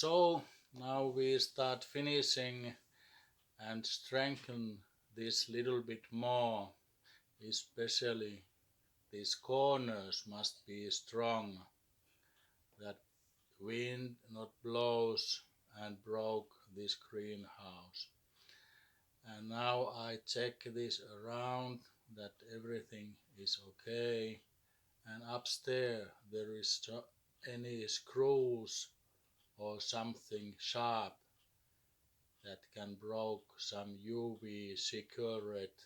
So now we start finishing and strengthen this little bit more, especially these corners must be strong, that wind not blows and broke this greenhouse. And now I check this around that everything is okay, and upstairs there is any screws or something sharp that can broke some UV cigarette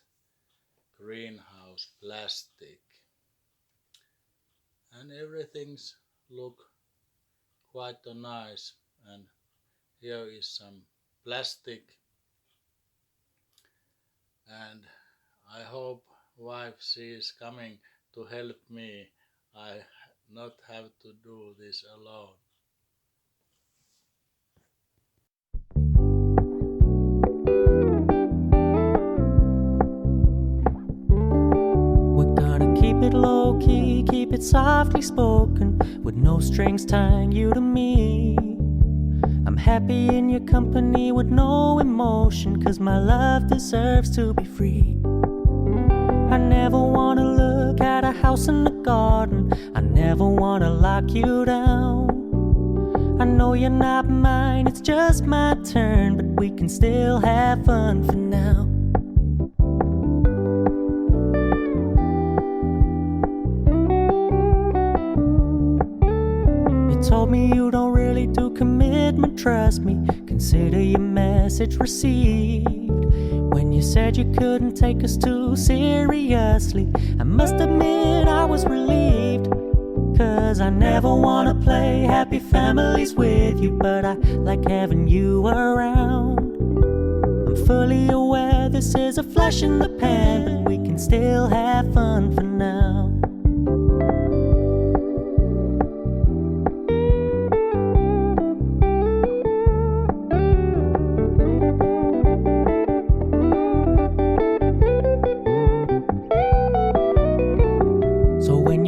greenhouse plastic, and everything's look quite nice. And here is some plastic, and I hope wife she is coming to help me. I not have to do this alone. We're gonna keep it low key, keep it softly spoken, with no strings tying you to me. I'm happy in your company with no emotion, 'cause my love deserves to be free. I never wanna look at a house in the garden, I never wanna lock you down. I know you're not mine, it's just my turn, but we can still have fun for now. You told me you don't really do commitment, trust me, consider your message received. When you said you couldn't take us too seriously, I must admit I was relieved. 'Cause I never wanna play happy families with you, but I like having you around. I'm fully aware this is a flash in the pan, but we can still have fun for now.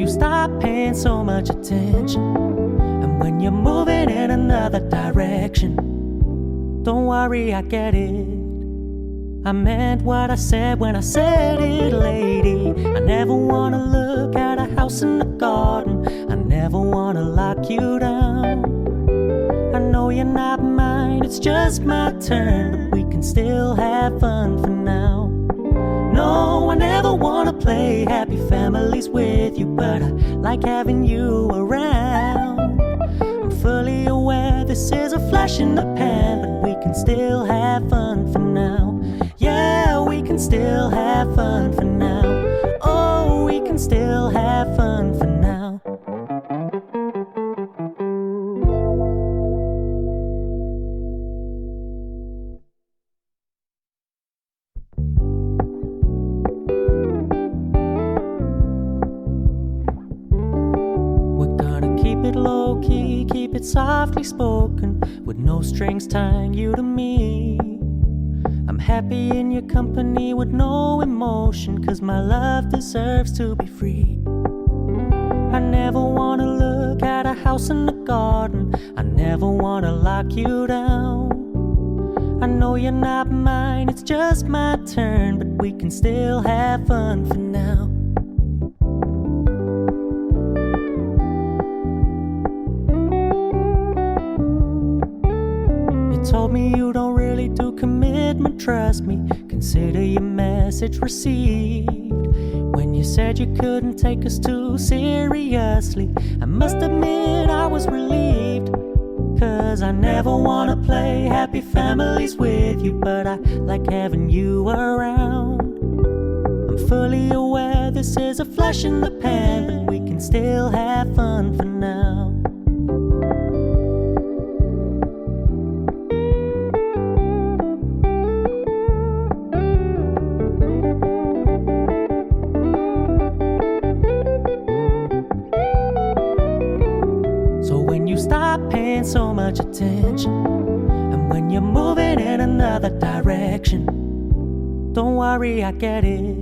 Stop paying so much attention, and when you're moving in another direction, don't worry, I get it. I meant what I said when I said it, lady. I never wanna look at a house in the garden, I never wanna lock you down. I know you're not mine, it's just my turn, but we can still have fun for now. No, I never wanna play happy families with you, but I like having you around. I'm fully aware this is a flash in the pan, but we can still have fun for now. Yeah, we can still have fun for now. Oh, we can still have fun for now. Low key, keep it softly spoken, with no strings tying you to me. I'm happy in your company with no emotion, 'cause my love deserves to be free. I never wanna look at a house in the garden, I never wanna lock you down. I know you're not mine, it's just my turn, but we can still have fun for now. Told me you don't really do commitment, trust me, consider your message received. When you said you couldn't take us too seriously, I must admit I was relieved. 'Cause I never wanna play happy families with you, but I like having you around. I'm fully aware this is a flash in the pan, but we can still have fun for now. Stop paying so much attention, and when you're moving in another direction, don't worry, I get it.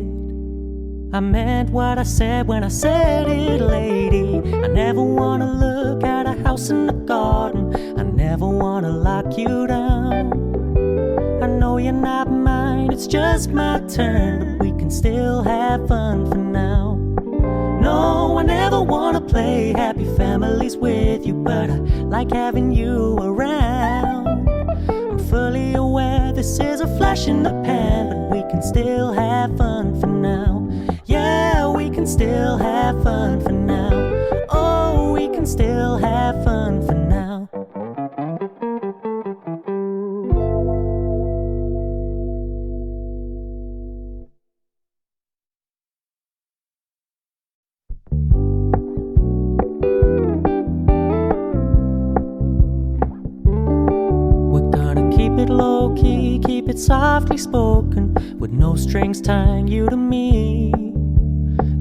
I meant what I said when I said it, lady. I never wanna look at a house in the garden, I never wanna lock you down. I know you're not mine, it's just my turn, but we can still have fun for now. No, I never wanna play happy families with you, but I like having you around. I'm fully aware this is a flash in the pan, but we can still have fun for now. Yeah, we can still have fun for now. Oh, we can still have fun for now. We're gonna keep it low-key, keep it softly spoken, with no strings tying you to me.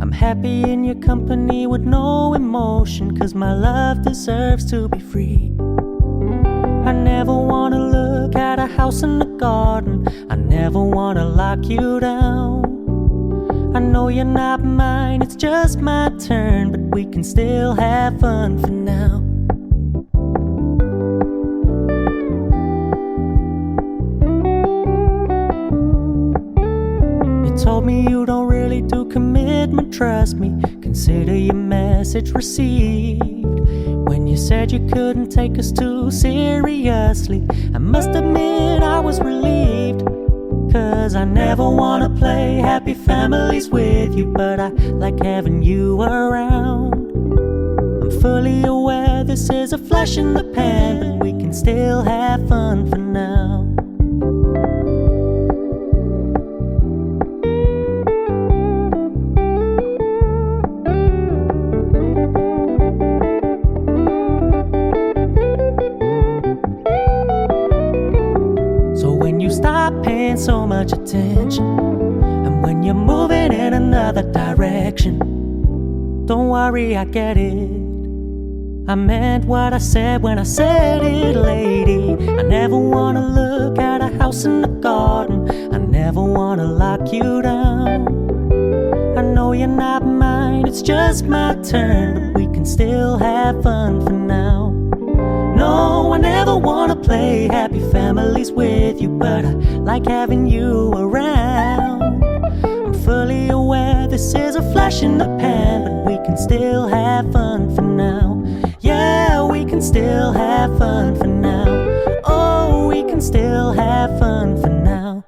I'm happy in your company with no emotion, 'cause my love deserves to be free. I never wanna look at a house in the garden, I never wanna lock you down. I know you're not mine, it's just my turn, but we can still have fun for now. You told me you don't really do commitment, trust me, consider your message received. When you said you couldn't take us too seriously, I must admit I was relieved. 'Cause I never wanna play happy families with you, but I like having you around. I'm fully aware this is a flash in the pan, but we can still have fun for now. So when you stop paying so much attention, and when you're moving in another direction, don't worry, I get it. I meant what I said when I said it, lady. I never wanna look at a house in the garden, I never wanna lock you down. I know you're not mine, it's just my turn, but we can still have fun for now. No, I never wanna play happy families with you, but I like having you around. I'm fully aware this is a flash in the pan, but we can still have fun for now. Yeah, we can still have fun for now. Oh, we can still have fun for now.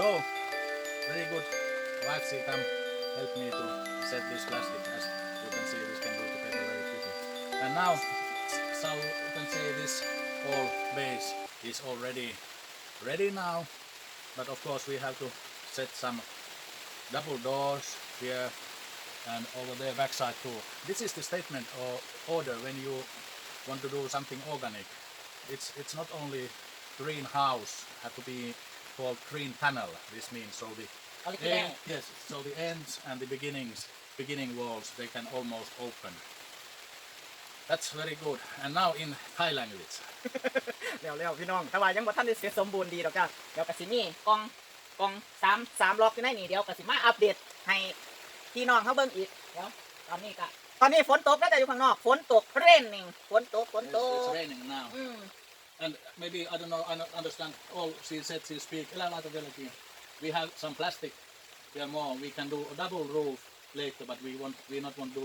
So, very good. Wife, she come help me to set this plastic. As you can see, this can go together very quickly. And now, so you can say this whole base is already ready now. But of course, we have to set some double doors here and over there backside too. This is the statement or order when you want to do something organic. It's not only greenhouse, have to be called green panel. This means so the yes, so the ends and the beginning walls, they can almost open. That's very good. And now in Thai language. เร็วๆพี่น้องแต่ว่ายังบ่ทันได้เสร็จสมบูรณ์ดีดอกจ้าเดี๋ยวก็สิมีกล่อง3ล็อกอยู่ในนี่เดี๋ยวก็สิมาอัปเดตให้พี่น้องเขาเบิ่งอีกเดี๋ยวตอนนี้ฝนตกแล้วแต่อยู่ข้างนอกฝนตกraining ฝนตก It's raining now. And maybe I don't know, I don't understand all she said she speak. We have some plastic here more. We can do a double roof later, but we not want to do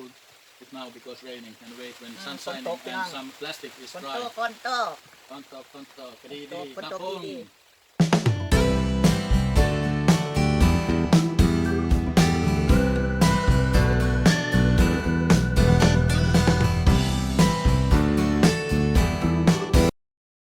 it now because raining and wait when sun shining and some plastic is dry. ฝนตก Kontok, ฝนตกดี